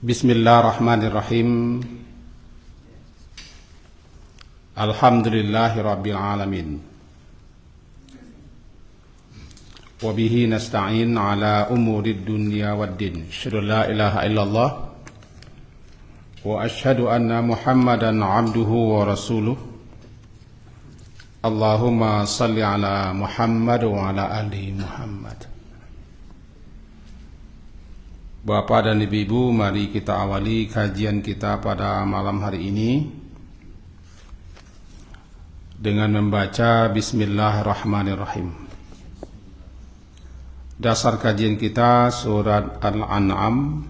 Bismillahirrahmanirrahim. Alhamdulillahi rabbil alamin. Wa bihi nasta'in ala umurid dunya waddin. Asyhadu an la ilaha illallah wa asyhadu anna Muhammadan abduhu wa rasuluh. Allahumma salli ala Muhammad wa ala ali Muhammad. Bapak dan Ibu, mari kita awali kajian kita pada malam hari ini dengan membaca Bismillahirrahmanirrahim. Dasar kajian kita surat Al-An'am,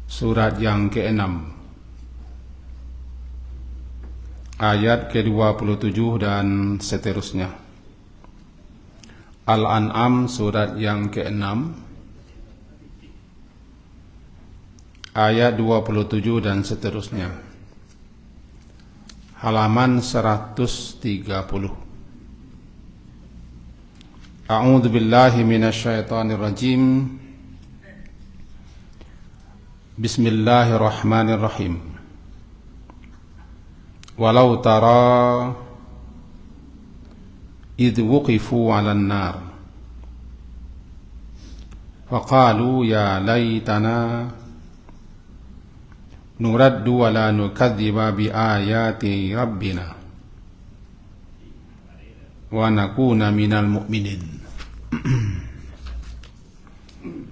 surat yang ke-6, ayat ke-27 dan seterusnya. Al-An'am surat yang ke-6, ayat 27 dan seterusnya. Halaman 130. A'udzu billahi minasyaitonir rajim. Bismillahirrahmanirrahim. Walau tara idh wuqifu 'alan nar faqalu ya laitana nuraddu wa la nukadziba bi ayati rabbina wa nakuna minal mu'minin.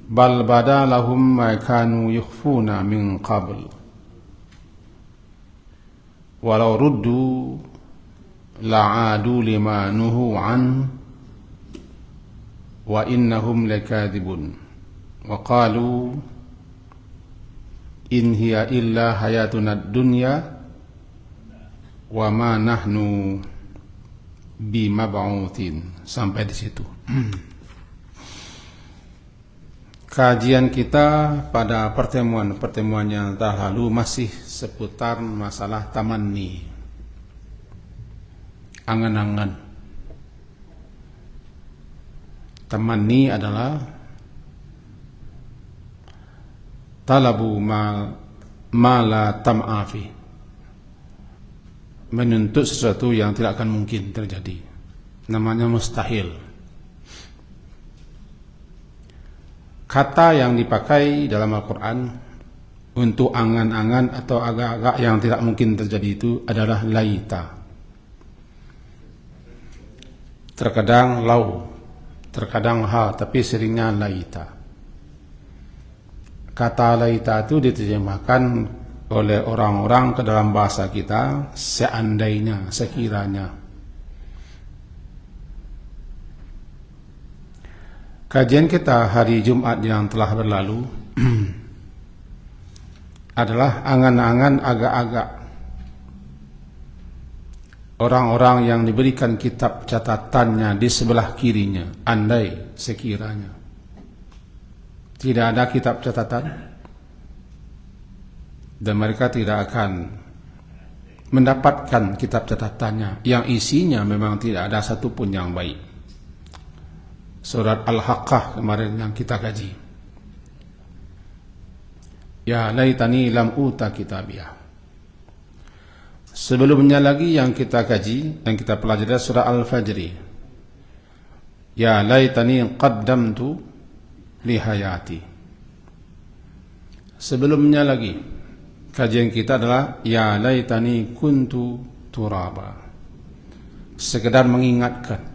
Bal bada lahum ma kanu yukhfuna min qabl walau ruddu la'adu lima nuhu an wa innahum lakadzibun wa qalu in hiya illa hayatuna dunya wa ma nahnu bimab'utsin. Sampai di situ. Kajian kita pada pertemuan yang telah lalu masih seputar masalah tamanni, angan-angan. Tamanni adalah talabu ma la tam'afi, menuntut sesuatu yang tidak akan mungkin terjadi, namanya mustahil. Kata yang dipakai dalam Al-Quran untuk angan-angan atau agak-agak yang tidak mungkin terjadi itu adalah laita. Terkadang lau, terkadang ha, tapi seringnya laita. Kata laita itu diterjemahkan oleh orang-orang ke dalam bahasa kita seandainya, sekiranya. Kajian kita hari Jumat yang telah berlalu adalah angan-angan agak-agak orang-orang yang diberikan kitab catatannya di sebelah kirinya, andai, sekiranya. Tidak ada kitab catatan dan mereka tidak akan mendapatkan kitab catatannya yang isinya memang tidak ada satupun yang baik. Surat Al-Haqqah kemarin yang kita kaji. Ya laitani lam uta kitabiyah. Sebelumnya lagi yang kita kaji, yang kita pelajari surah Al-Fajri. Ya laitani qaddamtu li hayati. Sebelumnya lagi kajian kita adalah ya laitani kuntu turaba. Sekedar mengingatkan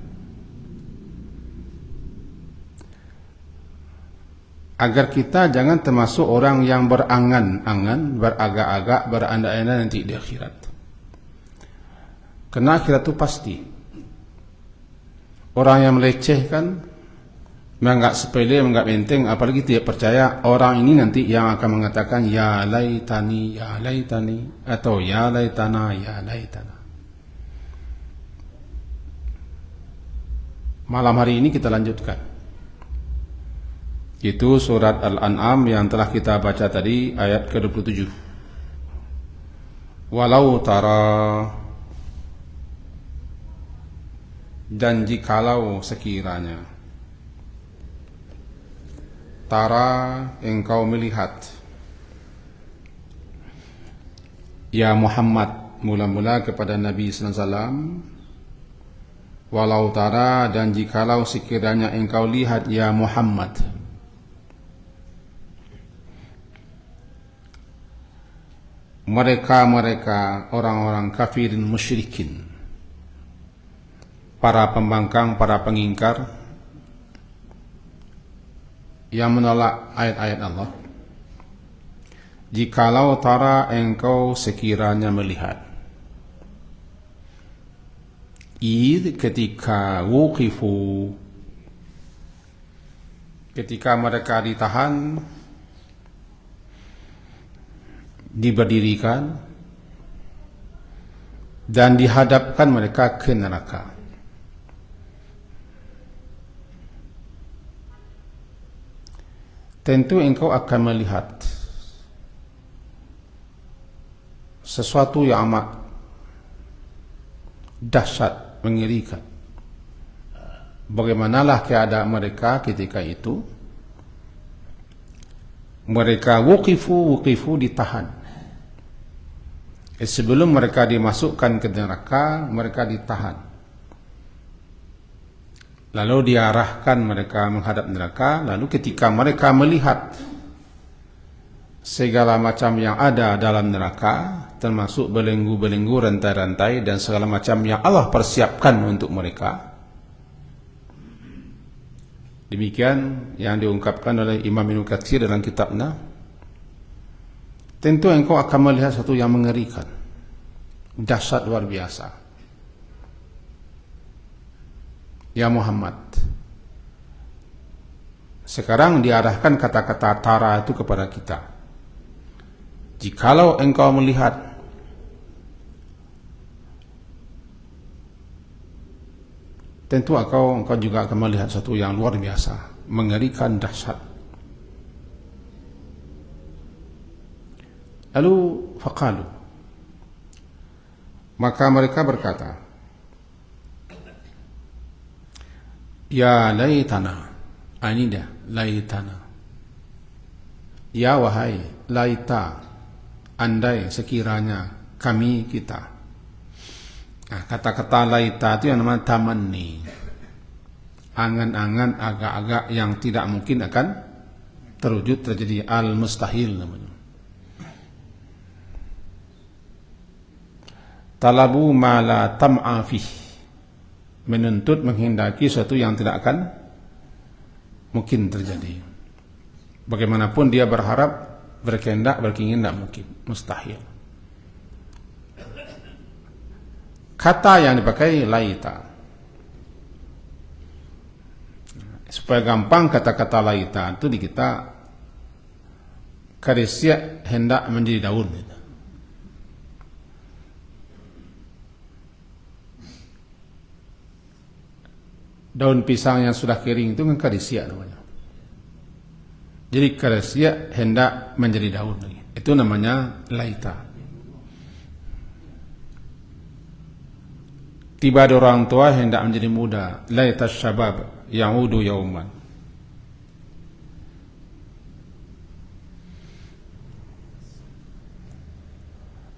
agar kita jangan termasuk orang yang berangan-angan, beragak-agak, berandai-andai nanti di akhirat. Karena akhirat itu pasti. Orang yang melecehkan, menganggap sepele, menganggap enteng, apalagi tidak percaya, orang ini nanti yang akan mengatakan ya laitani, atau ya laitana, ya laitana. Malam hari ini kita lanjutkan. Itu surat Al-An'am yang telah kita baca tadi, ayat ke-27. Walau tara, dan jikalau sekiranya. tara engkau melihat ya Muhammad, mula-mula kepada Nabi sallallahu alaihi wasallam, walau tara, dan jikalau sekiranya engkau lihat ya Muhammad, mereka orang-orang kafirin musyrikin, para pembangkang, para pengingkar yang menolak ayat-ayat Allah. Jikalau tara engkau sekiranya melihat, ketika wuqifu, ketika mereka ditahan, diberdirikan dan dihadapkan mereka ke neraka. Tentu engkau akan melihat sesuatu yang amat dahsyat, mengerikan. Bagaimanalah keadaan mereka ketika itu? Mereka wuqifu ditahan. Sebelum mereka dimasukkan ke neraka, mereka ditahan. Lalu diarahkan mereka menghadap neraka. Lalu ketika mereka melihat segala macam yang ada dalam neraka, termasuk belenggu-belenggu, rantai-rantai, dan segala macam yang Allah persiapkan untuk mereka. Demikian yang diungkapkan oleh Imam Ibnu Katsir dalam kitabnya. Tentu engkau akan melihat sesuatu yang mengerikan, dahsyat luar biasa. Ya Muhammad, sekarang diarahkan kata-kata tara itu kepada kita. Jikalau engkau melihat tentu engkau juga akan melihat sesuatu yang luar biasa, mengerikan, dahsyat. Lalu faqalu, maka mereka berkata, ya laitana, ini dia laitana, ya wahai laita, andai sekiranya kami, kita. Nah, kata-kata laita itu yang namanya tamanni, angan-angan, agak-agak yang tidak mungkin akan terwujud, terjadi, al-mustahil namanya. Talabu ma la tam'a fih, menuntut, menghendaki sesuatu yang tidak akan mungkin terjadi. Bagaimanapun dia berharap, berkehendak, berkeinginan, tidak mungkin, mustahil. Kata yang dipakai laita, supaya gampang, kata-kata laita itu di kita karisya hendak menjadi daun. Daun pisang yang sudah kering itu kan karisya namanya. Jadi karisya hendak menjadi daun lagi. Itu namanya laita. Tiba ada orang tua hendak menjadi muda, laita syabab ya'udu yauman.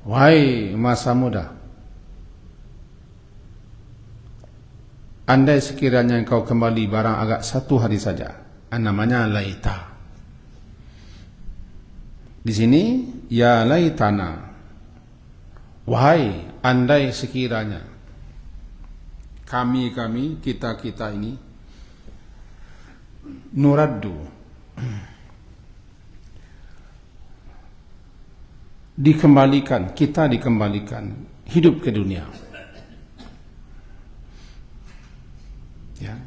Wahai masa muda, andai sekiranya engkau kembali barang agak satu hari saja, namanya laita. Di sini ya laitana, wahai andai sekiranya kami, kita ini nuraddu, dikembalikan, kita dikembalikan hidup ke dunia. Ya.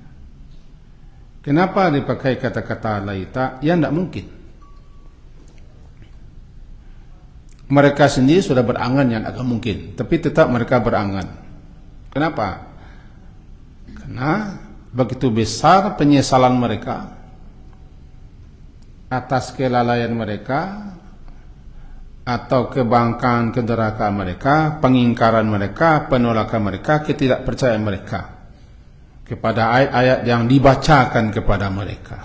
Kenapa dipakai kata-kata laita? Ya tidak mungkin. Mereka sendiri sudah berangan yang agak mungkin, tapi tetap mereka berangan. Kenapa? Karena begitu besar penyesalan mereka atas kelalaian mereka atau kebangkangan, kedurhakaan mereka, pengingkaran mereka, penolakan mereka, ketidakpercayaan mereka kepada ayat-ayat yang dibacakan kepada mereka.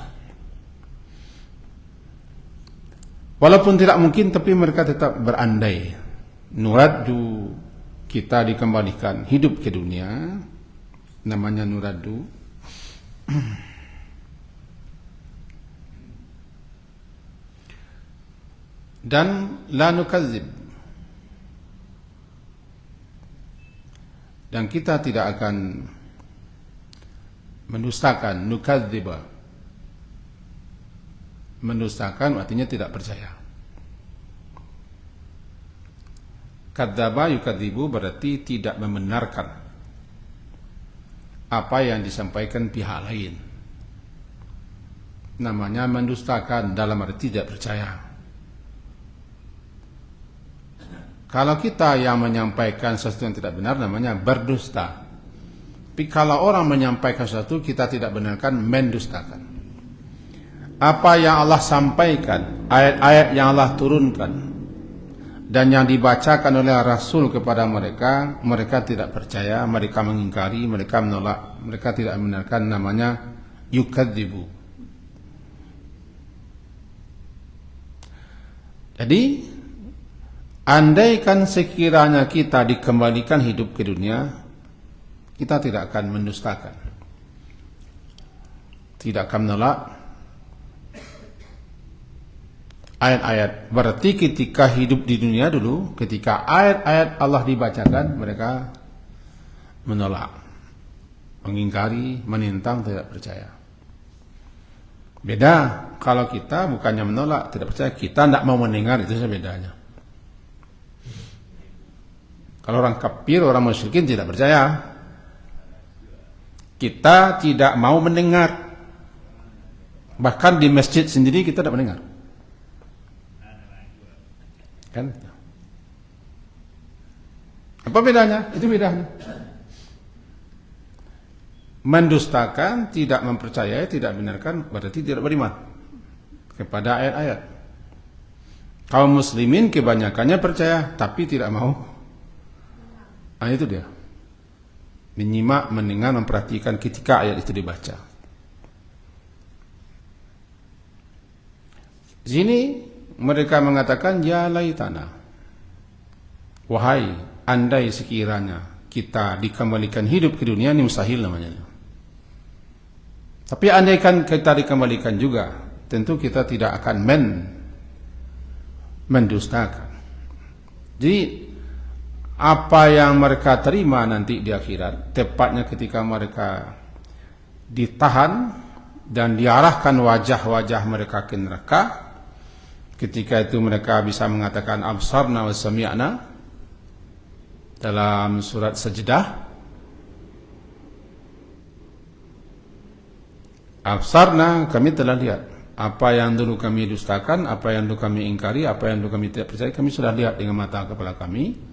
Walaupun tidak mungkin, tapi mereka tetap berandai. Nuraddu, kita dikembalikan hidup ke dunia, namanya nuraddu. Dan la nukadzib, dan kita tidak akan mendustakan. Nukadziba, mendustakan artinya tidak percaya. Kadzaba yukadzibu berarti tidak membenarkan apa yang disampaikan pihak lain. Namanya mendustakan, dalam arti tidak percaya. Kalau kita yang menyampaikan sesuatu yang tidak benar, namanya berdusta. Tapi kalau orang menyampaikan sesuatu kita tidak benarkan, mendustakan. Apa yang Allah sampaikan, ayat-ayat yang Allah turunkan, dan yang dibacakan oleh Rasul kepada mereka, mereka tidak percaya, mereka mengingkari, mereka menolak, mereka tidak membenarkan, namanya yukadzibu. Jadi, andaikan sekiranya kita dikembalikan hidup ke dunia, kita tidak akan mendustakan, tidak akan menolak ayat-ayat. Berarti ketika hidup di dunia dulu, ketika ayat-ayat Allah dibacakan, mereka menolak, mengingkari, menentang, tidak percaya. Beda kalau kita bukannya menolak, tidak percaya, kita tidak mau mendengar, itu saja bedanya. Kalau orang kafir, orang musyrikin tidak percaya, kita tidak mau mendengar. Bahkan di masjid sendiri kita tidak mendengar, kan? Apa bedanya? Itu bedanya. Mendustakan, tidak mempercayai, tidak benarkan, berarti tidak beriman kepada ayat-ayat. Kaum muslimin kebanyakannya percaya, tapi tidak mau. Nah, itu dia. Menyimak, mendengar, memperhatikan ketika ayat itu dibaca. Sini mereka mengatakan, ya laitana, wahai andai sekiranya kita dikembalikan hidup ke dunia. Ini mustahil namanya. Tapi andaikan kita dikembalikan juga, tentu kita tidak akan mendustakan. Jadi apa yang mereka terima nanti di akhirat, tepatnya ketika mereka ditahan dan diarahkan wajah-wajah mereka ke neraka, ketika itu mereka bisa mengatakan absarna wa sami'na dalam surat Sajdah. Absarna, kami telah lihat apa yang dulu kami dustakan, apa yang dulu kami ingkari, apa yang dulu kami tidak percaya, kami sudah lihat dengan mata kepala kami.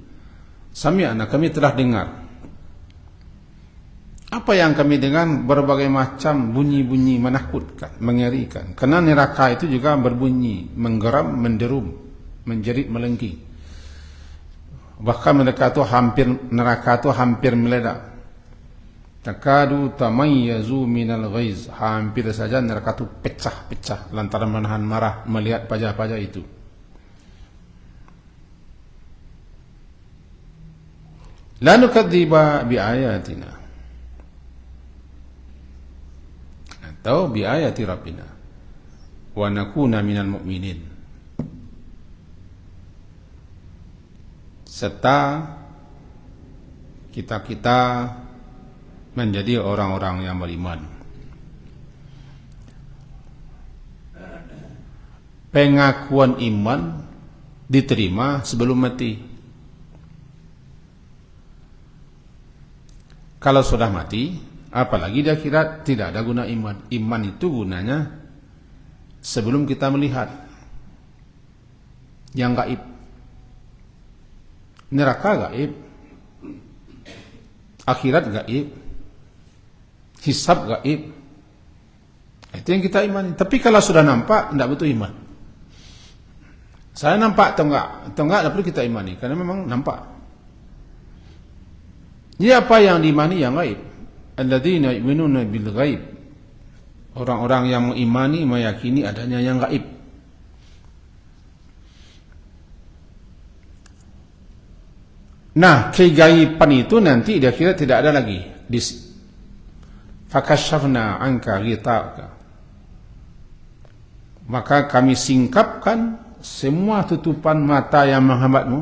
Sami'na, kami telah dengar. Apa yang kami dengar? Berbagai macam bunyi-bunyi menakutkan, mengerikan. Karena neraka itu juga berbunyi, menggeram, menderum, menjerit, melengking. Bahkan neraka itu hampir meledak. Takadu tamayyazu minal ghaiz, hampir saja neraka itu pecah-pecah lantaran menahan marah melihat pajak-pajak itu. La nukadziba biayatina, atau biayati rabbina wa nakuna minal mu'minin, serta kita menjadi orang-orang yang beriman. Pengakuan iman diterima sebelum mati. Kalau sudah mati, apalagi di akhirat, tidak ada guna iman. Iman itu gunanya sebelum kita melihat yang gaib. Neraka gaib, akhirat gaib, hisab gaib. Itu yang kita imani. Tapi kalau sudah nampak, tidak butuh iman. Saya nampak atau enggak, tidak perlu kita imani, karena memang nampak. Jadi apa yang diimani? Yang gaib. Alladzina yu'minuna bil ghaib, orang-orang yang mengimani, meyakini adanya yang gaib. Nah, kegaiban itu nanti di akhirat tidak ada lagi. Fakashafna anka ghita'aka. Maka kami singkapkan semua tutupan mata yang menghambatmu.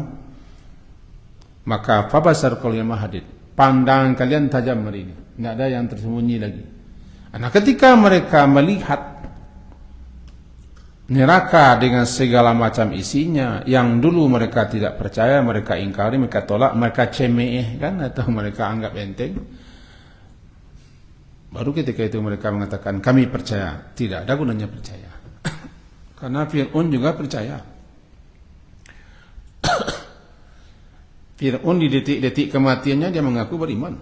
Maka fabasar kal yawma hadid. Pandangan kalian tajam hari ini. Tidak ada yang tersembunyi lagi. Nah, ketika mereka melihat neraka dengan segala macam isinya, yang dulu mereka tidak percaya, mereka ingkari, mereka tolak, mereka cemeh kan, atau mereka anggap enteng. Baru ketika itu mereka mengatakan kami percaya. Tidak ada gunanya percaya. Karena Fir'aun juga percaya. Fir'aun di detik-detik kematiannya dia mengaku beriman.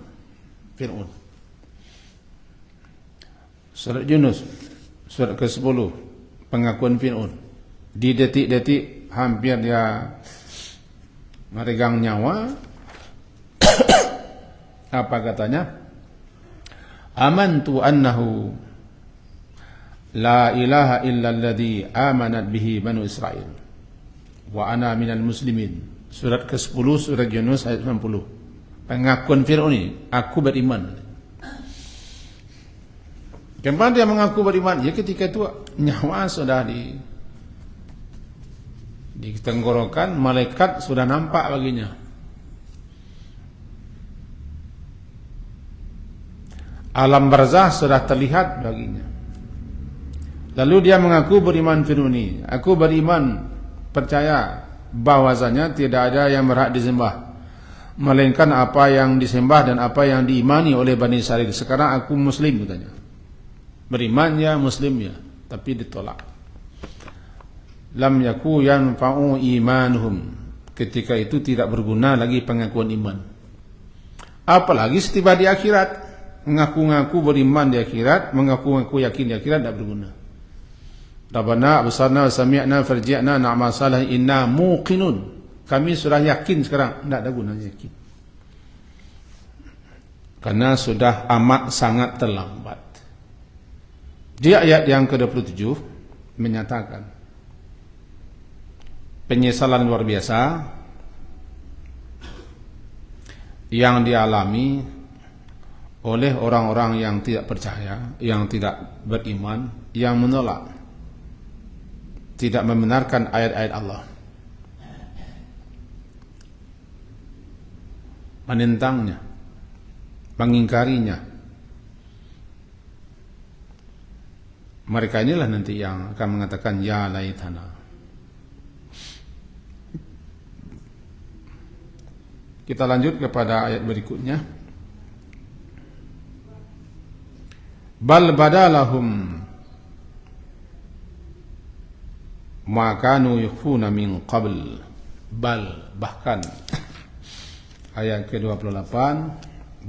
Fir'aun. Surat Yunus, surat ke-10. Pengakuan Fir'aun. Di detik-detik hampir dia meregang nyawa. Apa katanya? Amantu annahu la ilaha illa alladhi amanat bihi banu Israel wa ana minal muslimin. Surat ke-10 surat Yunus ayat 90. Pengakuan Fir'aun ini, aku beriman. Kenapa dia mengaku beriman? Ya ketika itu nyawa sudah di tenggorokan, malaikat sudah nampak baginya. Alam barzah sudah terlihat baginya. Lalu dia mengaku beriman Fir'aun ini. Aku beriman, percaya bahwasanya tidak ada yang berhak disembah melainkan apa yang disembah dan apa yang diimani oleh Bani Israil. Sekarang aku muslim katanya. Beriman ya, muslim ya, tapi ditolak. Lam yaku yanfa'u imanuhum. Ketika itu tidak berguna lagi pengakuan iman. Apalagi setiba di akhirat. Mengaku-ngaku beriman di akhirat, mengaku-ngaku yakin di akhirat tidak berguna. Rabbana absarna wa sami'na farji'na na'mal salih inna muqinun. Kami sudah yakin sekarang, tidak ada gunanya yakin. Karena sudah amat sangat terlambat. Di ayat yang ke-27 menyatakan penyesalan luar biasa yang dialami oleh orang-orang yang tidak percaya, yang tidak beriman, yang menolak, tidak membenarkan ayat-ayat Allah, menentangnya, mengingkarinya. Mereka inilah nanti yang akan mengatakan ya laitana. Kita lanjut kepada ayat berikutnya. Bal badalahum ma kanu yukhfuna min qabl. Bal, bahkan ayat ke-28,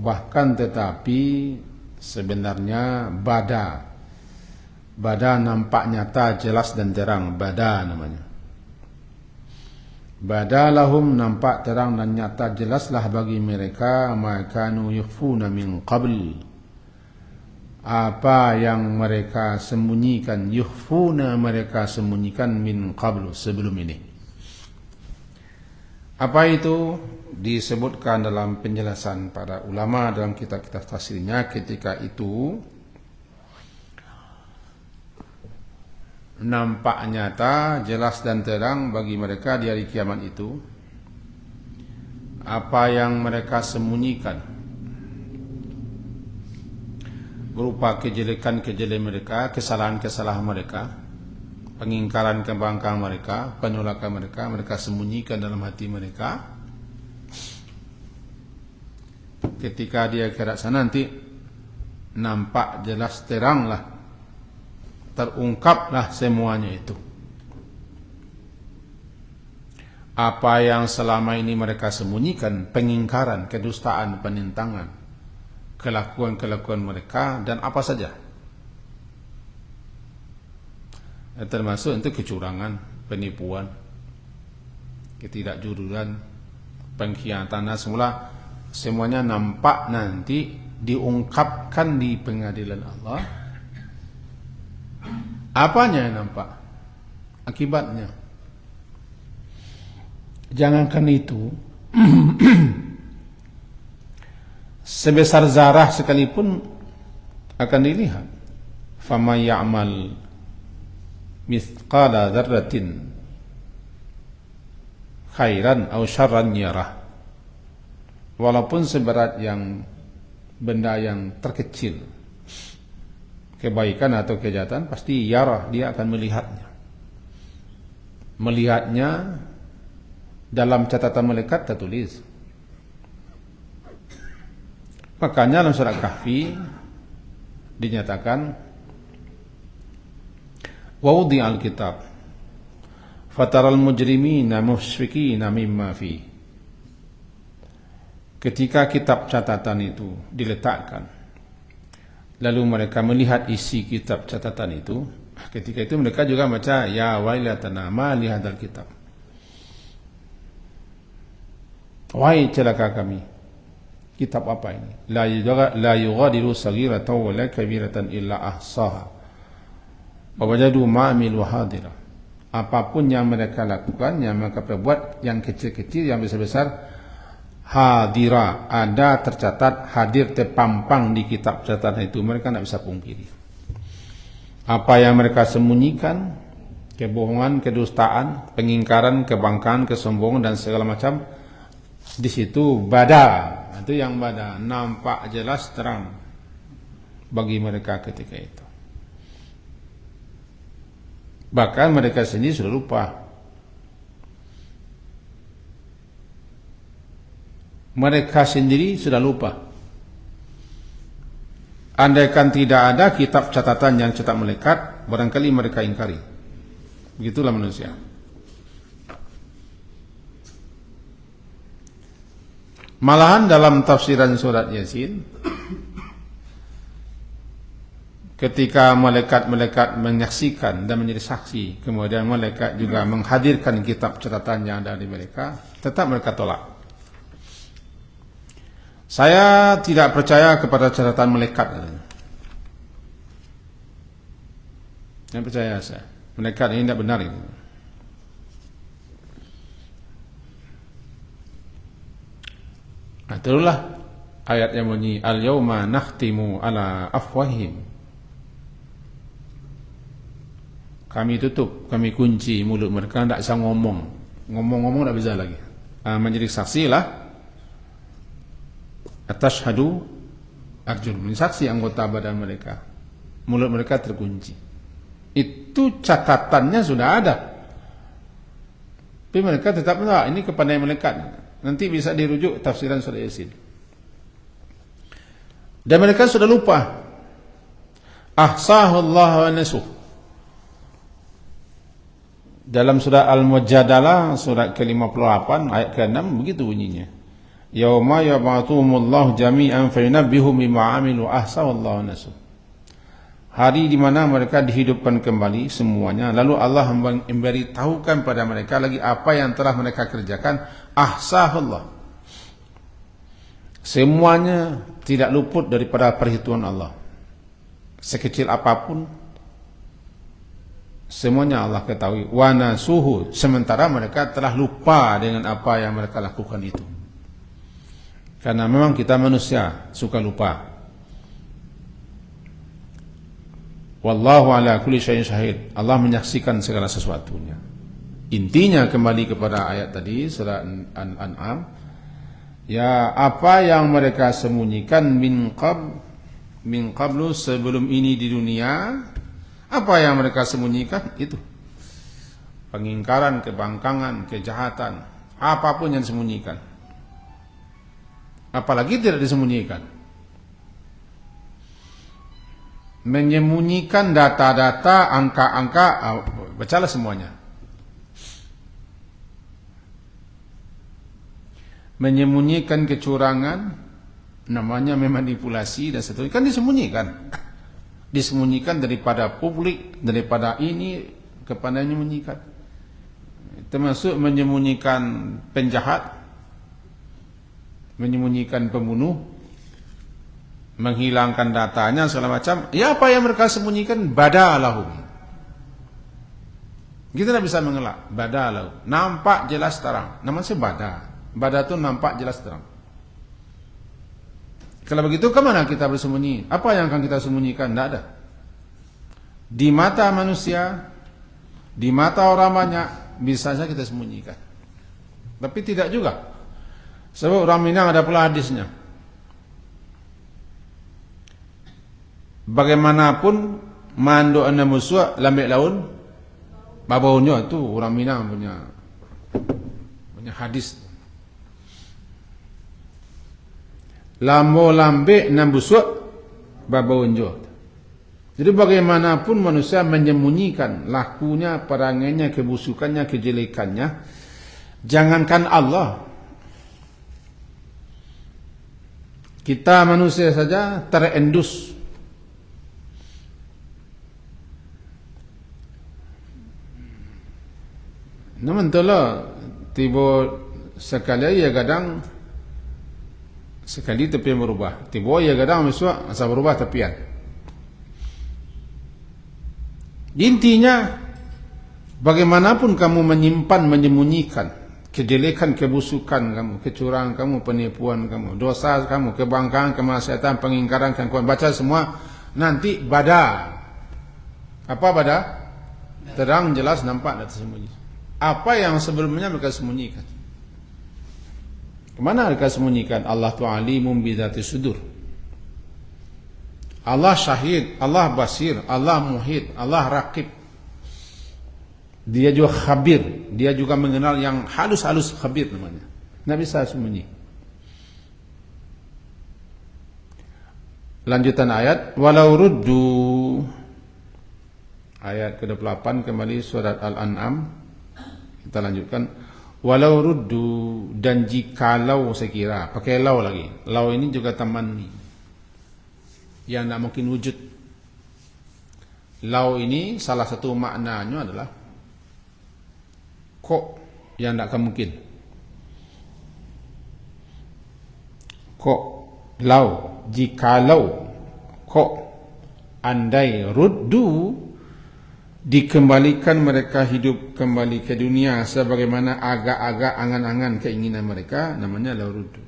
bahkan tetapi sebenarnya bada nampak nyata, jelas dan terang. Bada namanya. Bada lahum, nampak terang dan nyata, jelaslah bagi mereka ma kanu yukhfuna min qabl, apa yang mereka sembunyikan. Yukhfuna, mereka sembunyikan, min qabl, sebelum ini. Apa itu? Disebutkan dalam penjelasan para ulama dalam kitab-kitab tafsirnya. Ketika itu nampak nyata, jelas dan terang bagi mereka di hari kiamat itu apa yang mereka sembunyikan berupa kejelekan-kejelekan mereka, kesalahan-kesalahan mereka, pengingkaran kebangkang mereka, penolakan mereka, mereka sembunyikan dalam hati mereka. Ketika di akhirat sana nanti nampak jelas teranglah, terungkaplah semuanya itu. Apa yang selama ini mereka sembunyikan, pengingkaran, kedustaan, penentangan, kelakuan-kelakuan mereka, dan apa saja. Termasuk itu kecurangan, penipuan, ketidakjujuran, pengkhianatan, semula semuanya nampak nanti diungkapkan di pengadilan Allah. Apanya yang nampak? Akibatnya. Jangankan itu, Sebesar zarah sekalipun akan dilihat. Faman ya'mal mithqala dzarratin khairan aw syarran yarah. Walaupun seberat yang benda yang terkecil, kebaikan atau kejahatan, pasti yarah, dia akan melihatnya. Melihatnya dalam catatan malaikat tertulis. Makanya dalam surat Kahfi dinyatakan wa wudi'al kitab fataral mujrimina musyfiqina mimma fi. Ketika kitab catatan itu diletakkan, lalu mereka melihat isi kitab catatan itu, ketika itu mereka juga baca ya wailatana ma li hadzal kitab. Wahai celaka kami, kitab apa ini? La yughadiru saghiratan wa la kabiratan illa ahsaha wa wajadu ma amilu hadira. Apapun yang mereka lakukan, yang mereka perbuat, yang kecil-kecil, yang besar-besar, hadira, ada tercatat, hadir terpampang di kitab catatan itu, mereka tidak bisa pungkiri. Apa yang mereka sembunyikan, kebohongan, kedustaan, pengingkaran, kebanggaan, kesombongan dan segala macam, di situ bada, itu yang bada, nampak jelas terang bagi mereka ketika itu. Bahkan mereka sendiri sudah lupa. Mereka sendiri sudah lupa. Andaikan tidak ada kitab catatan yang cetak malaikat, barangkali mereka ingkari. Begitulah manusia. Malahan dalam tafsiran surat Yasin, ketika malaikat-malaikat menyaksikan dan menjadi saksi, kemudian malaikat juga menghadirkan kitab catatan yang ada di mereka, tetap mereka tolak. Saya tidak percaya kepada catatan malaikat. Yang percaya saya, malaikat ini tidak benar itu. Nah, itulah ayat yang bunyi al-yauma nakhtimu ala afwahim. Kami tutup, kami kunci mulut mereka, tidak bisa ngomong. Ngomong-ngomong tidak bisa lagi. Menjadi saksi lah. Atashhadu arjulun, saksi anggota badan mereka. Mulut mereka terkunci. Itu catatannya sudah ada. Tapi mereka tetap menolak. Ini kepandaian malaikat. Nanti bisa dirujuk tafsiran surah Yasin. Dan mereka sudah lupa. Ahsahullah wa nasuh. Dalam surah Al-Mujadalah, surat ke-58 ayat ke-6 begitu bunyinya. Yauma yab'atsuhumullahu jami'an fayunabbihum bima 'amilu ahsahullahu wa nasuh. Hari di mana mereka dihidupkan kembali semuanya, lalu Allah memberitahukan pada mereka lagi apa yang telah mereka kerjakan. Ahsahullah, semuanya tidak luput daripada perhitungan Allah. Sekecil apapun, semuanya Allah ketahui. Wa nasuhu, sementara mereka telah lupa dengan apa yang mereka lakukan itu. Karena memang kita manusia suka lupa. Wallahu ala kulli syai'in syahid. Allah menyaksikan segala sesuatunya. Intinya kembali kepada ayat tadi surah Al-An'am. Ya, apa yang mereka sembunyikan min qablu, sebelum ini di dunia, apa yang mereka sembunyikan itu pengingkaran, kebangkangan, kejahatan, apapun yang disembunyikan. Apalagi tidak disembunyikan. Menyembunyikan data-data, angka-angka, bacalah semuanya. Menyembunyikan kecurangan, namanya memanipulasi dan seterusnya, kan disembunyikan. Disembunyikan daripada publik, daripada ini kepada menyembunyikan. Termasuk menyembunyikan penjahat, menyembunyikan pembunuh, menghilangkan datanya segala macam. Ya, apa yang mereka sembunyikan badalahum. Kita tidak bisa mengelak badalahum. Nampak jelas terang. Namanya bada. Badatun nampak jelas terang. Kalau begitu kemana kita bersembunyi? Apa yang akan kita sembunyikan? Tidak ada. Di mata manusia, di mata orang banyak, bisa saja kita sembunyikan. Tapi tidak juga. Sebab orang Minang ada pula hadisnya. Bagaimanapun mando anda musuh lambek laun babaunya, itu orang Minang punya hadis. Lambo lambek nan busuk babaunya. Jadi bagaimanapun manusia menyembunyikan lakunya, perangainya, kebusukannya, kejelekannya, jangankan Allah, kita manusia saja terendus. Namun itulah tiba sekali ya kadang sekali tepian berubah. Tiba ya kadang misal asa berubah tepian. Intinya bagaimanapun kamu menyimpan, menyembunyikan kejelekan, kebusukan kamu, kecurangan kamu, penipuan kamu, dosa kamu, kebanggaan, kemaksiatan, pengingkaran, kekuatan, baca semua, nanti bada. Apa bada? Terang, jelas, nampak dan tersembunyi. Apa yang sebelumnya mereka sembunyikan? Kemana mereka sembunyikan? Allah tu'alimun bidzati sudur. Allah syahid, Allah basir, Allah muhit, Allah raqib. Dia juga khabir, dia juga mengenal yang halus-halus, khabir namanya. Tidak bisa sembunyi. Lanjutan ayat, walau ruddu, ayat ke-8 kembali surat Al-An'am. Kita lanjutkan, walau ruddu, dan jikalau, saya kira pakai lau lagi. Lau ini juga tamanni, yang tidak mungkin wujud. Lau ini salah satu maknanya adalah kok, yang tidak akan mungkin. Kok, lau, jikalau, kok, andai, ruddu, dikembalikan mereka hidup kembali ke dunia sebagaimana agak-agak angan-angan keinginan mereka, namanya lau ruddu.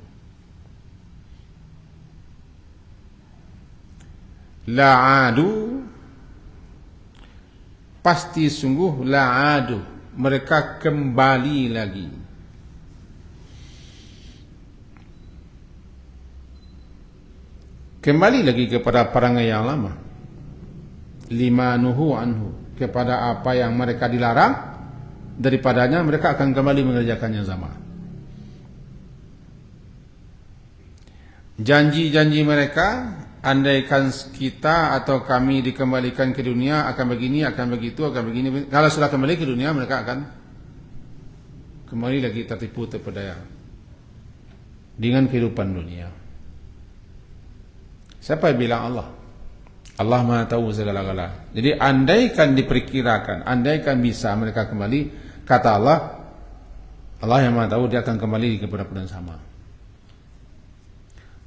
La'adu, pasti sungguh, la'adu, mereka kembali lagi. Kembali lagi kepada perangai yang lama. Lima nuhu anhu, kepada apa yang mereka dilarang daripadanya, mereka akan kembali mengerjakan yang sama. Janji-janji mereka, andaikan kita atau kami dikembalikan ke dunia akan begini, akan begitu, akan begini. Kalau sudah kembali ke dunia, mereka akan kembali lagi tertipu, terpedaya dengan kehidupan dunia. Siapa yang bilang? Allah. Allah Maha tahu segala-gala. Jadi andaikan diperkirakan, andaikan bisa mereka kembali, kata Allah, Allah yang Maha tahu, dia akan kembali kepada yang sama.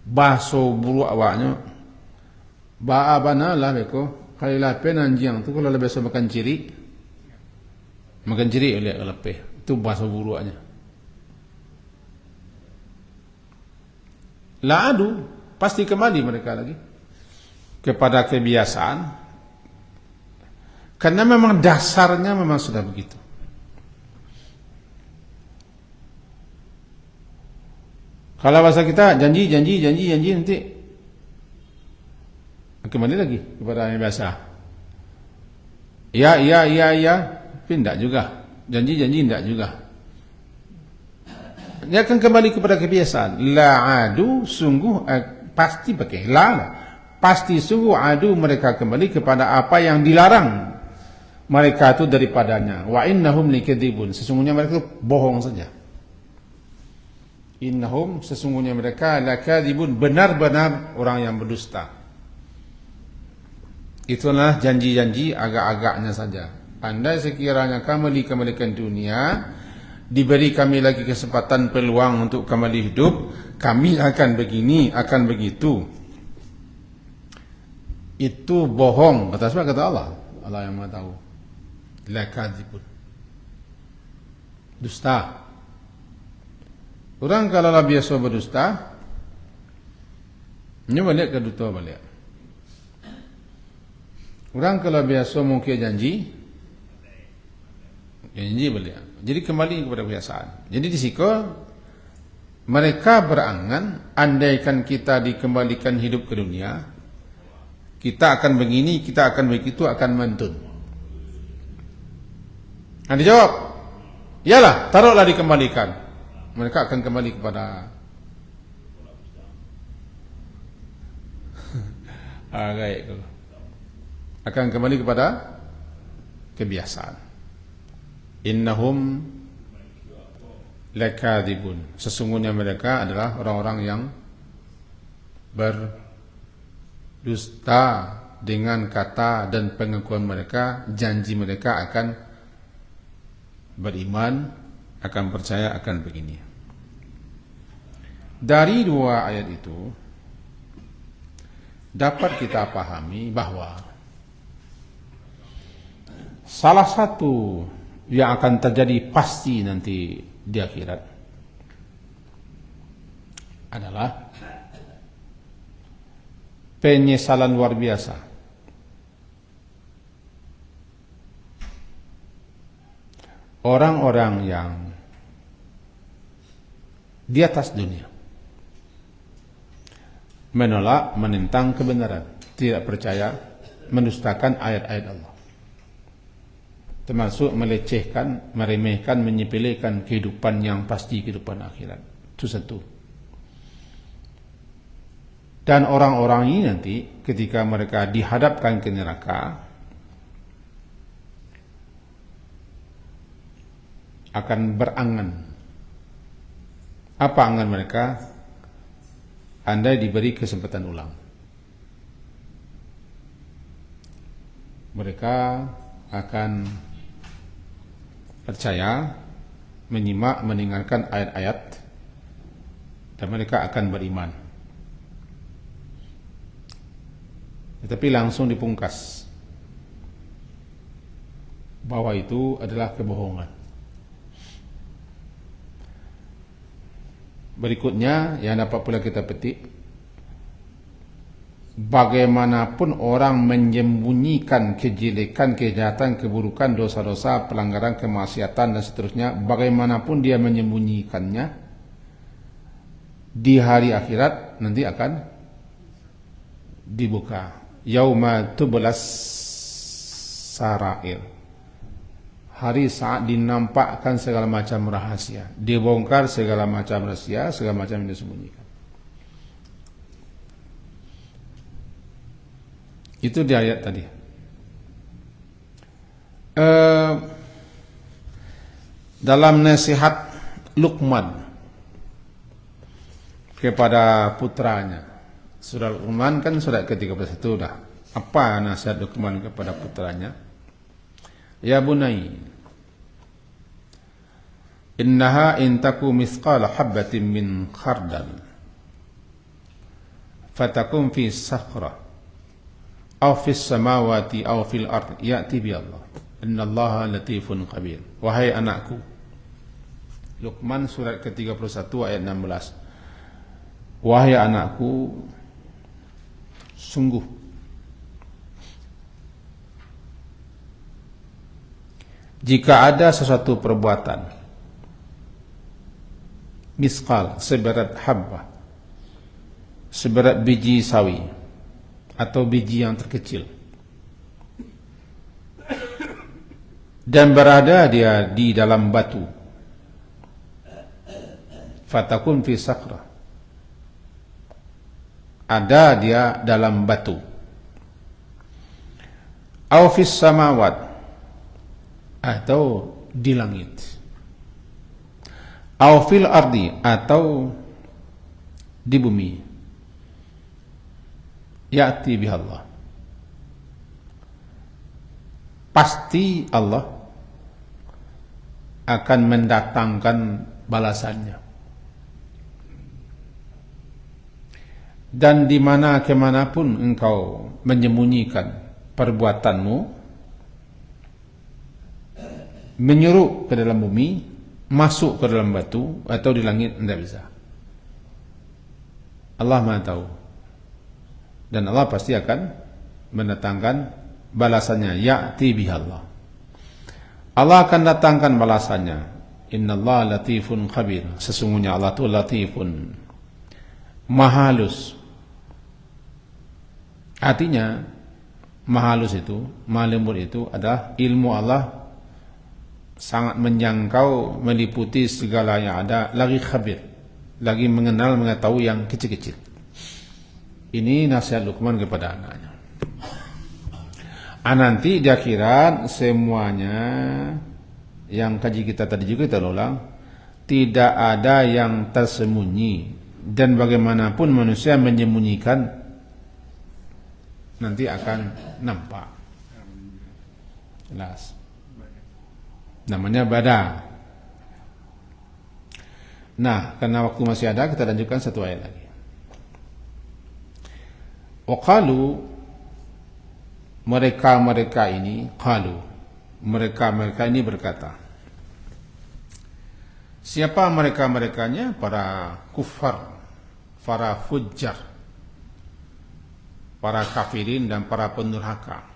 Baso buru awaknya, ba abana lah beko, kalau lape nanjiang tu kalau lebih makan ciri oleh lape, itu baso buruannya. La adu, pasti kembali mereka lagi kepada kebiasaan, karena memang dasarnya memang sudah begitu. Kalau bahasa kita janji nanti kembali lagi kepada yang biasa. Ya, pindah juga. Janji tidak juga. Dia akan kembali kepada kebiasaan. La adu, sungguh pasti pakai la. Pasti sungguh adu, mereka kembali kepada apa yang dilarang mereka itu daripadanya. Wa innahum likadzibun, sesungguhnya mereka itu bohong saja. Innahum, sesungguhnya mereka lakadzibun, benar-benar orang yang berdusta. Itulah janji-janji agak-agaknya saja. Andai sekiranya kami dikembalikan dunia, diberi kami lagi kesempatan, peluang untuk kembali hidup, kami akan begini, akan begitu. Itu bohong. Kata siapa? Kata Allah. Allah yang Maha tahu. Lakadzibun, dusta. Orang kalau lah biasa berdusta, ini balik ke duta balik. Orang kalau biasa mungkin janji balik. Jadi kembali kepada kebiasaan. Jadi di situ mereka berangan, andaikan kita dikembalikan hidup ke dunia, kita akan begini, kita akan begitu, akan mantun. Nah, dijawab, iyalah, taruhlah dikembalikan. Mereka akan kembali kepada akan kembali kepada kebiasaan. Innahum lakadzibun. Sesungguhnya mereka adalah orang-orang yang berdusta dengan kata dan pengakuan mereka, janji mereka akan beriman, akan percaya, akan begini. Dari dua ayat itu dapat kita pahami bahwa salah satu yang akan terjadi pasti nanti di akhirat adalah penyesalan luar biasa. Orang-orang yang di atas dunia menolak, menentang kebenaran, tidak percaya, mendustakan ayat-ayat Allah, termasuk melecehkan, meremehkan, menyepelekan kehidupan yang pasti, kehidupan akhirat. Itu satu. Dan orang-orang ini nanti ketika mereka dihadapkan ke neraka akan berangan. Apa angan mereka? Andai diberi kesempatan ulang, mereka akan percaya, menyimak, mendengarkan ayat-ayat, dan mereka akan beriman. Tetapi langsung dipungkas bahwa itu adalah kebohongan. Berikutnya yang dapat pula kita petik, bagaimanapun orang menyembunyikan kejelekan, kejahatan, keburukan, dosa-dosa, pelanggaran, kemaksiatan dan seterusnya, bagaimanapun dia menyembunyikannya, di hari akhirat nanti akan dibuka. Yauma tublas sarair. Hari saat dinampakkan segala macam rahasia, dibongkar segala macam rahasia, segala macam yang disembunyikan. Itu di ayat tadi. Dalam nasihat Luqman kepada putranya, surah Luqman kan surat ke-31 dah. Apa nasihat Luqman kepada putranya? Ya bunai, innaha intaku misqala habbatin min khardal fatakum fi sakhra aw fis samawati aw fil ard ya'ti bi Allah innallaha latifun khabir. Wahai anakku, Luqman surat ke-31 ayat 16. Wahai anakku, sungguh jika ada sesuatu perbuatan misqal, seberat habbah, seberat biji sawi atau biji yang terkecil, dan berada dia di dalam batu, fatakun fi sakrah, ada dia dalam batu, au fis samawat, atau di langit, au fil ardi, atau di bumi, ya'ti bihallah, pasti Allah akan mendatangkan balasannya. Dan di mana kemanapun engkau menyembunyikan perbuatanmu, menyuruh ke dalam bumi, masuk ke dalam batu atau di langit, tidak bisa. Allah Maha tahu. Dan Allah pasti akan mendatangkan balasannya. Ya'ti bihallah. Allah akan datangkan balasannya. Innallaha latifun khabir. Sesungguhnya Allah itu latifun, maha halus. Artinya maha halus itu, maha lembut itu adalah ilmu Allah sangat menjangkau, meliputi segala yang ada, lagi khabir, lagi mengenal, mengetahui yang kecil-kecil. Ini nasihat Luqman kepada anaknya. Nanti di akhirat semuanya yang kaji kita tadi juga kita ulang, tidak ada yang tersembunyi, dan bagaimanapun manusia menyembunyikan nanti akan nampak jelas. Namanya bada. Nah, karena waktu masih ada, kita lanjutkan satu ayat lagi. Waqalu, mereka ini berkata. Siapa mereka-merekanya? Para kufar, para fujjar, para kafirin dan para pendurhaka,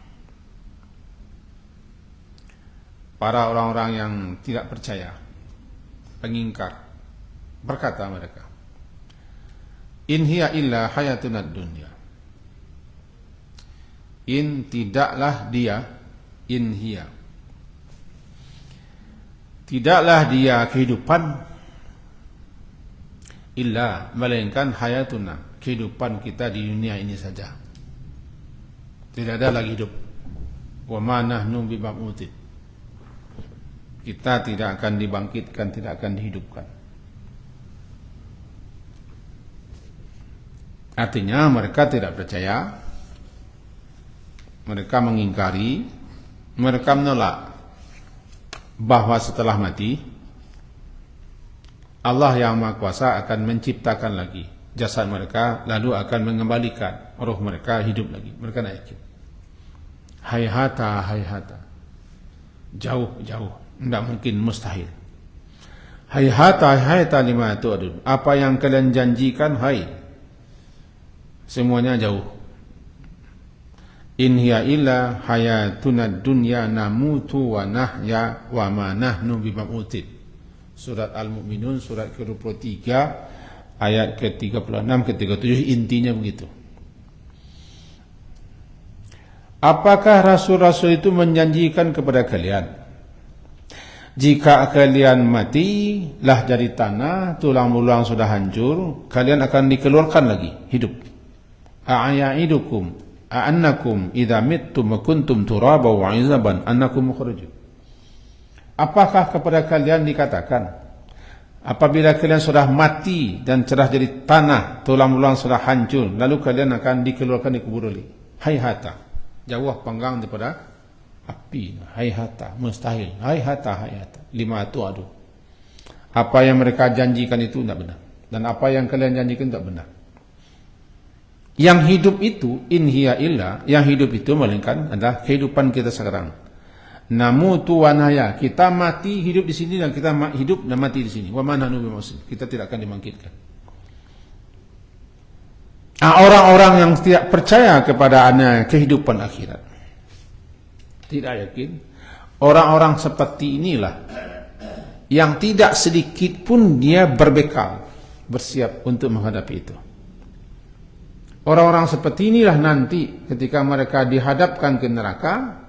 para orang-orang yang tidak percaya, pengingkar. Berkata mereka, in hiya illa hayatuna dunya. In tidaklah dia, in hiya, tidaklah dia kehidupan, illa, melainkan hayatuna, kehidupan kita di dunia ini saja. Tidak ada lagi hidup. Wa ma nahnu bimab'utsin. Kita tidak akan dibangkitkan, tidak akan dihidupkan. Artinya mereka tidak percaya, mereka mengingkari, mereka menolak bahwa setelah mati Allah yang Maha Kuasa akan menciptakan lagi jasad mereka, lalu akan mengembalikan roh mereka hidup lagi. Mereka tidak yakin. Hayhata, hayhata, jauh, tidak mungkin, mustahil. Hayhata, hayhata lima tu'adun. Apa yang kalian janjikan, hai, semuanya jauh. In hiya illa hayatuna dunya namutu wa nahya wa ma nahnu bimab'utsin. Surat Al-Mu'minun, surat ke-23, ayat ke-36, ke-37, intinya begitu. Apakah rasul-rasul itu menjanjikan kepada kalian, jika kalian mati lah dari tanah, tulang belulang sudah hancur, kalian akan dikeluarkan lagi hidup? A'ya'idukum a'annakum idza mittum wa kuntum turaba wa 'idzaban annakum mukhrajun. Apakah kepada kalian dikatakan, apabila kalian sudah mati dan sudah jadi tanah, tulang belulang sudah hancur, lalu kalian akan dikeluarkan, dikubur lagi? Hayhata, jauh panggang daripada api. Hayhata, mustahil. Hayhata, hayhata, lima tu'adu. Apa yang mereka janjikan itu tidak benar, dan apa yang kalian janjikan tidak benar. Yang hidup itu, in hiya illa, yang hidup itu melainkan adalah kehidupan kita sekarang. Namutu wa nahya, kita mati hidup di sini, dan kita hidup dan mati di sini. Wa ma nahnu bimab'utsin, kita tidak akan dibangkitkan. Orang-orang yang tidak percaya kepada kehidupan akhirat, tidak yakin, orang-orang seperti inilah yang tidak sedikit pun dia berbekal, bersiap untuk menghadapi itu. Orang-orang seperti inilah nanti ketika mereka dihadapkan ke neraka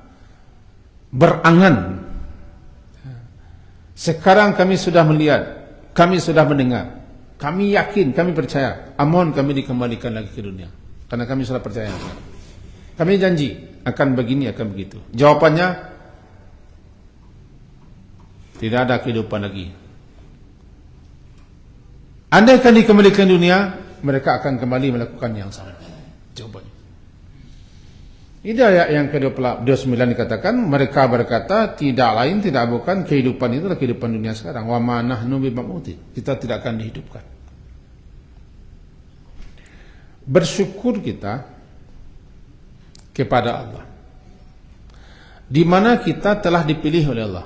berangan, sekarang kami sudah melihat, kami sudah mendengar, kami yakin, kami percaya, amun kami dikembalikan lagi ke dunia, karena kami sudah percaya. Kami janji akan begini, akan begitu. Jawabannya, tidak ada kehidupan lagi. Andai akan dikembalikan dunia, mereka akan kembali melakukan yang sama. Jawabannya. Ini ayat yang ke-29 dikatakan, mereka berkata, tidak lain, tidak bukan, kehidupan itu adalah kehidupan dunia sekarang. Wa ma nahnu bimab'utsin, kita tidak akan dihidupkan. Bersyukur kita kepada Allah, di mana kita telah dipilih oleh Allah.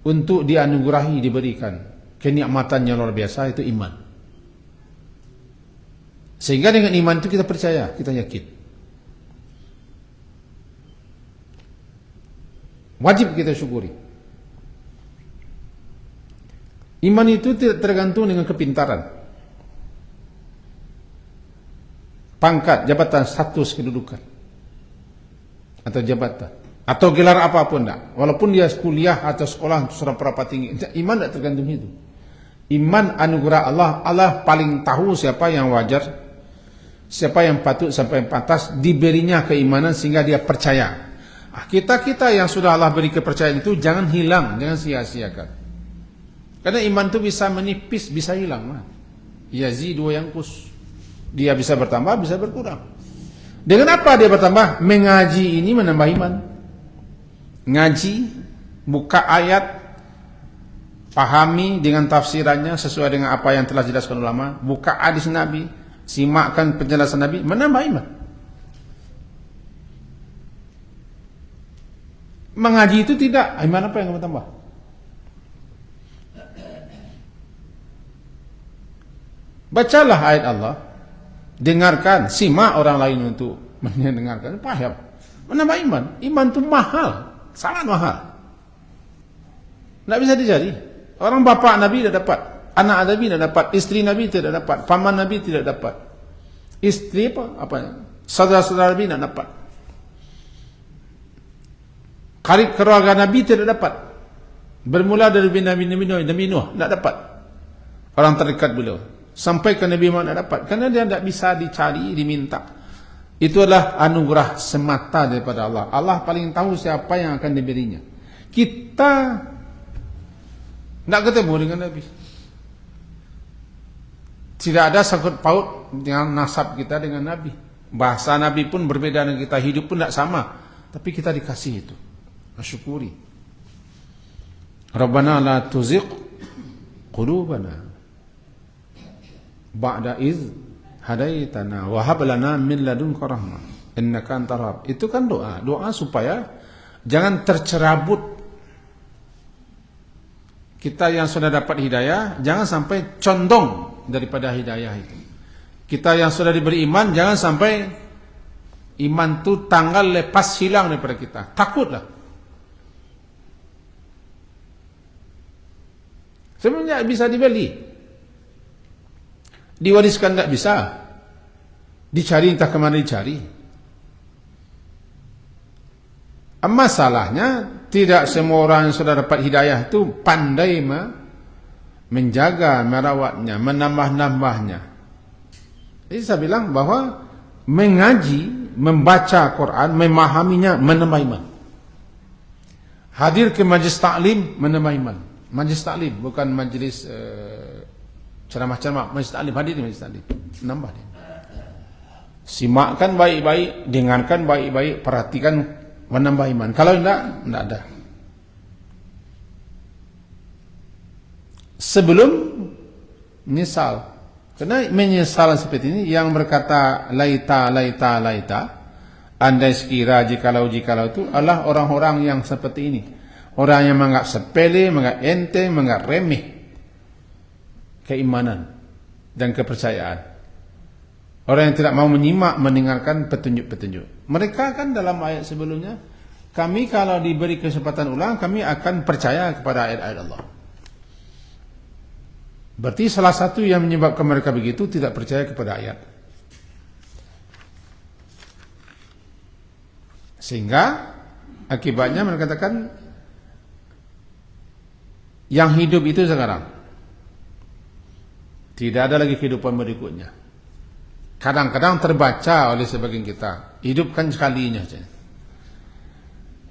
untuk dianugerahi, diberikan kenikmatan yang luar biasa, itu iman. Sehingga dengan iman itu kita percaya, kita yakin. Wajib kita syukuri. Iman itu tidak tergantung dengan kepintaran, pangkat, jabatan, status, kedudukan, atau jabatan, atau gelar apapun tak. Walaupun dia kuliah atau sekolah sudah berapa tinggi, iman tidak tergantung itu. Iman anugerah Allah. Allah paling tahu siapa yang wajar, siapa yang patut, siapa yang pantas diberinya keimanan sehingga dia percaya. Kita yang sudah Allah beri kepercayaan itu jangan hilang, jangan sia-siakan. Karena iman itu bisa menipis, bisa hilang. Yazidu wa yanqus. Dia bisa bertambah, bisa berkurang. Dengan apa dia bertambah? Mengaji ini menambah iman. Ngaji, buka ayat, pahami dengan tafsirannya sesuai dengan apa yang telah dijelaskan ulama, buka hadis Nabi, simakkan penjelasan Nabi, menambah iman. Mengaji itu tidak, iman apa yang kamu tambah? Bacalah ayat Allah, dengarkan, simak orang lain untuk mendengarkan, paham, menambah iman. Iman itu mahal, sangat mahal, tidak bisa dicari. Orang bapak Nabi tidak dapat, anak Nabi tidak dapat, istri Nabi tidak dapat, paman Nabi tidak dapat, istri apa saudara-saudara Nabi tidak dapat, karib keluarga Nabi tidak dapat. Bermula dari Nabi Nuh tidak dapat, orang terdekat beliau, sampai ke Nabi Muhammad tidak dapat, karena dia tidak bisa dicari, diminta. Itu adalah anugerah semata daripada Allah. Allah paling tahu siapa yang akan diberinya. Kita tidak ketemu dengan Nabi, tidak ada sangkut paut dengan nasab kita dengan Nabi. Bahasa Nabi pun berbeda dengan kita, hidup pun tidak sama, tapi kita dikasih itu. Syukuri. Rabbana la tuzigh qulubana ba'da iz hadaitana wa hab lana min ladunka rahmah innaka antal wahhab. Itu kan doa supaya jangan tercerabut. Kita yang sudah dapat hidayah jangan sampai condong daripada hidayah itu. Kita yang sudah diberi iman jangan sampai iman itu tanggal lepas hilang daripada kita. Takutlah. Sebenarnya bisa dibeli, diwariskan tidak bisa, dicari entah kemana dicari. Masalahnya tidak semua orang yang sudah dapat hidayah itu pandai menjaga, merawatnya, menambah-nambahnya. Jadi saya bilang bahwa mengaji, membaca Quran, memahaminya menambah iman. Hadir ke majlis taklim menambah iman. Majlis taklim, bukan majlis ceramah-ceramah, majlis taklim, hadir di majlis taklim, nambah dia. Simakkan baik-baik, dengarkan baik-baik, perhatikan, menambah iman. Kalau tidak ada. Sebelum menyesal, karena menyesal seperti ini, yang berkata laita, andai sekira, jikalau itu adalah orang-orang yang seperti ini. Orang yang menganggap sepele, menganggap enteng, menganggap remeh keimanan dan kepercayaan. Orang yang tidak mau menyimak, mendengarkan petunjuk-petunjuk. Mereka kan dalam ayat sebelumnya, kami kalau diberi kesempatan ulang, kami akan percaya kepada ayat-ayat Allah. Berarti salah satu yang menyebabkan mereka begitu tidak percaya kepada ayat. Sehingga akibatnya mereka katakan yang hidup itu sekarang tidak ada lagi kehidupan berikutnya. Kadang-kadang terbaca oleh sebagian kita, hidupkan sekalinya saja.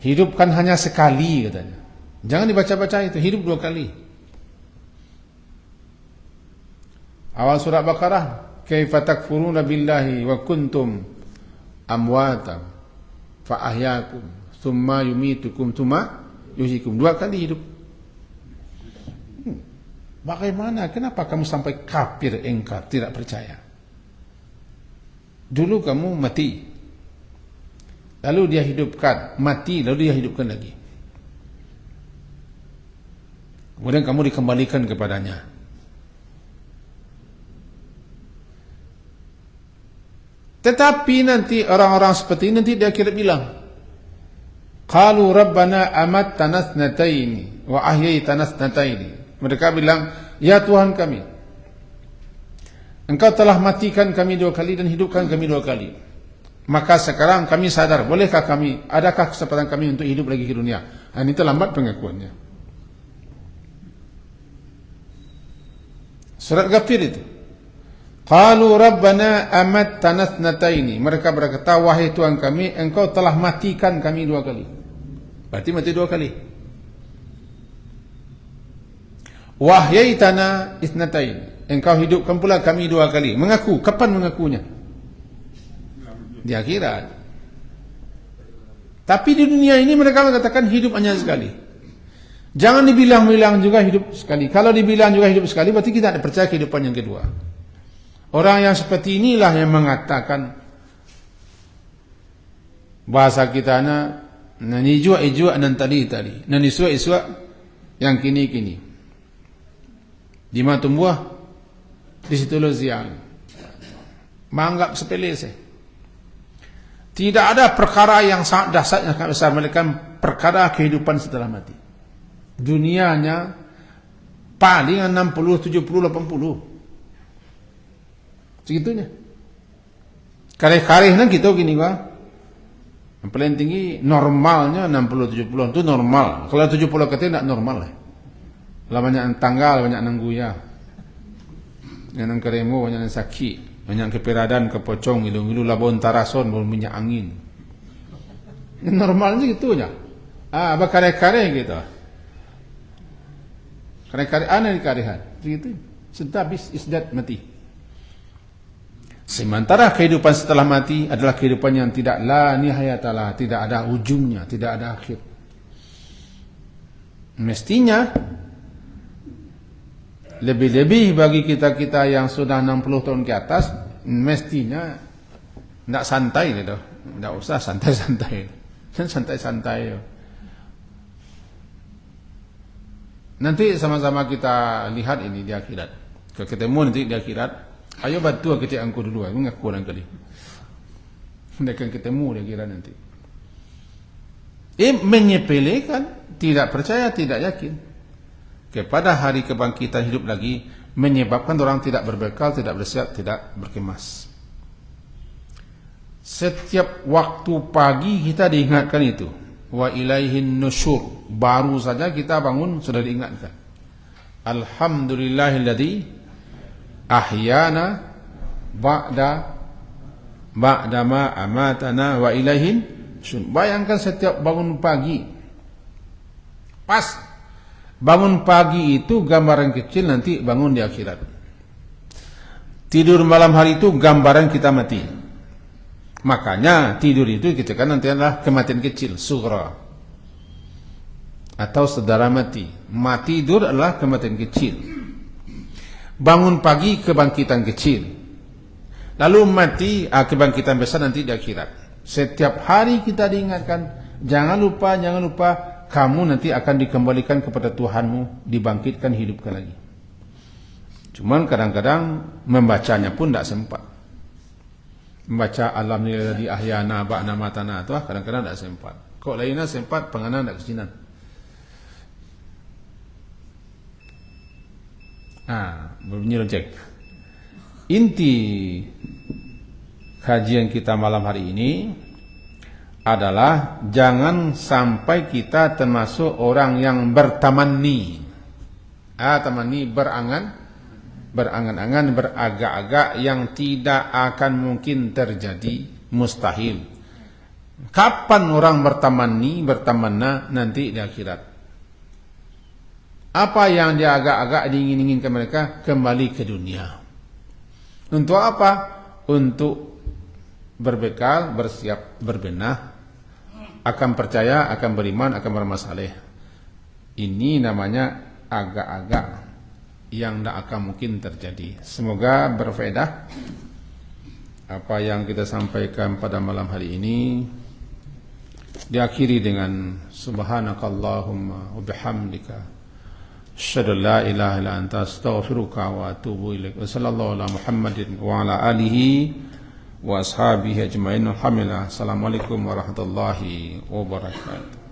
Hidupkan hanya sekali katanya. Jangan dibaca-baca itu, hidup 2 kali. Awal surah Baqarah, kaifa takfuruna billahi wa kuntum amwatan fa ahyaakum tsumma yumitukum tsumma yuhyikum. 2 kali hidup. Bagaimana? Kenapa kamu sampai kafir, engkar, tidak percaya? Dulu kamu mati, lalu dia hidupkan, mati, lalu dia hidupkan lagi. Kemudian kamu dikembalikan kepadanya. Tetapi nanti orang-orang seperti ini nanti di akhirat bilang, qalu rabbana amattana thnataini wa ahyaytana thnataini. Mereka bilang, ya Tuhan kami, Engkau telah matikan kami 2 kali dan hidupkan kami 2 kali. Maka sekarang kami sadar, bolehkah kami, adakah kesempatan kami untuk hidup lagi ke dunia? Ini terlambat pengakuannya. Surat Ghafir itu. Qalu rabbana amattana thnataini. Mereka berkata, wahai Tuhan kami, Engkau telah matikan kami 2 kali. Berarti mati 2 kali. Wahyaitana itsnatain. Engkau hidupkan pula kami 2 kali. Mengaku, kapan mengakunya? Di akhirat. Tapi di dunia ini mereka mengatakan hidup hanya sekali. Jangan dibilang-bilang juga hidup sekali. Kalau dibilang juga hidup sekali, berarti kita tidak percaya kehidupan yang kedua. Orang yang seperti inilah yang mengatakan, bahasa kita nani jua nan tadi, nani iswa yang kini. Di mana tumbuh, di situ lo ziang. Menganggap sepele saya. Tidak ada perkara yang sangat dahsyat yang akan besar melainkan perkara kehidupan setelah mati. Dunianya paling 60, 70, 80. Segitunya. Karih-karih gitu gini Pak. Yang paling tinggi normalnya 60, 70 itu normal. Kalau 70 katanya tidak normal lah. Kalau banyak tanggal, banyak nangguya. Yang keremo, banyak sakit. Banyak keperadan, kepocong, ngilu-ngilu labon tarason, baru minyak angin. Normalnya gitunya. Apa kareh-kareh gitu. Kareh-kareh aneh karihan. Begitu. Sudah habis isdat mati. Sementara kehidupan setelah mati adalah kehidupan yang tidak la nihayatalah, tidak ada ujungnya, tidak ada akhir. Mestinya lebih-lebih bagi kita-kita yang sudah 60 tahun ke atas, mestinya tidak santai gitu. Tidak usah santai-santai. Dan santai-santai. Nanti sama-sama kita lihat ini di akhirat. Kalau ketemu nanti di akhirat, ayo bantu kita angku dulu, mengaku orang kali. Mereka ketemu di akhirat nanti. Menyepelekan, tidak percaya, tidak yakin kepada hari kebangkitan hidup lagi, menyebabkan orang tidak berbekal, tidak bersiap, tidak berkemas. Setiap waktu pagi kita diingatkan itu. Wa ilaihin nusyur. Baru saja kita bangun sudah diingatkan. Alhamdulillahilladzi ahyana ba'da ma amatana wa ilaihin nusyur. Bayangkan setiap bangun pagi. Pas bangun pagi itu gambaran kecil nanti bangun di akhirat. Tidur malam hari itu gambaran kita mati. Makanya tidur itu kita kan nanti adalah kematian kecil, sughra. Atau saudara mati. Mati tidur adalah kematian kecil. Bangun pagi kebangkitan kecil. Lalu mati kebangkitan besar nanti di akhirat. Setiap hari kita diingatkan, jangan lupa kamu nanti akan dikembalikan kepada Tuhanmu, dibangkitkan, hidupkan lagi. Cuman kadang-kadang membacanya pun tidak sempat. Membaca alhamdulilladzi ahyana ba'da matana itu kadang-kadang tidak sempat. Kok lainnya sempat, penganan tidak kesinan. Berbunyi lonceng. Inti kajian kita malam hari ini adalah jangan sampai kita termasuk orang yang bertamanni. Tamanni berangan-angan, beragak-agak yang tidak akan mungkin terjadi, mustahil. Kapan orang bertamanna nanti di akhirat? Apa yang dia agak-agak diingin-inginkan mereka? Kembali ke dunia. Untuk apa? Untuk berbekal, bersiap, berbenah, akan percaya, akan beriman, akan bermasalah. Ini namanya agak-agak yang tidak akan mungkin terjadi. Semoga berfaedah apa yang kita sampaikan pada malam hari ini. Diakhiri dengan subhanakallahumma wa bihamdika Asyhadu an la ilaha illa anta astaghfiruka wa atubu ilaik. Wa sallallahu ala Muhammadin wa ala alihi wa ashabihi ajmain. Alhamdulillah. Assalamualaikum warahmatullahi wabarakatuh.